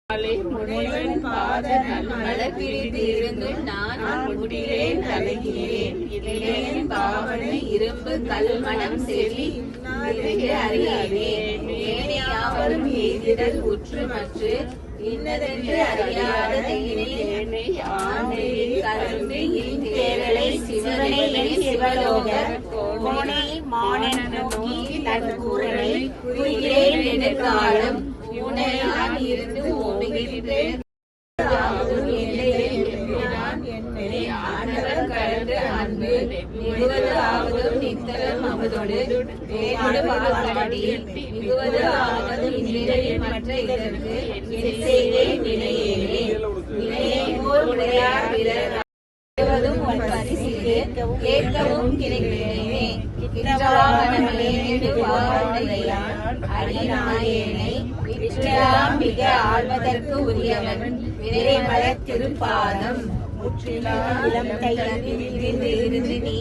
முனைவன் பாத மலர் பிரித்து இருந்தும் நான் முட்டிலேன் தலைகிறேன். இளையன் பாவனை இரும்பு கல்மணம் செவி அறிகிறேன். ஏனையாவரும் எய்திடல் உற்றுமற்று இன்னதென்று அறியாத தேனை ஆண்டையில் கலந்து இன்தேரலை சிவனை சிவலோக கோணை மானன் நோக்கி நற்கூறலை குறிகிறேன் நெடுங்காலம் உனையான் இருந்து ஓடுகின்றேன். ஆண்டவர் கலந்து அன்பு மிகுவது ஆவதும் நித்தலும் அவதோடு மிகுவது ஆவதும் இன்றைய மற்ற இதற்கு என் செய்வேன் வினையேனே. வினையை போல் உடையார் பிறர் உன் பரிசிலே கேட்கவும் கிடைக்கிறேனே. அடிநாயேனை விற்றெல்லாம் மிக ஆழ்வதற்கு உரியவன் விரைமலர் திருப்பாதம் முற்றிலும் இளம் தையில் இருந்து நீ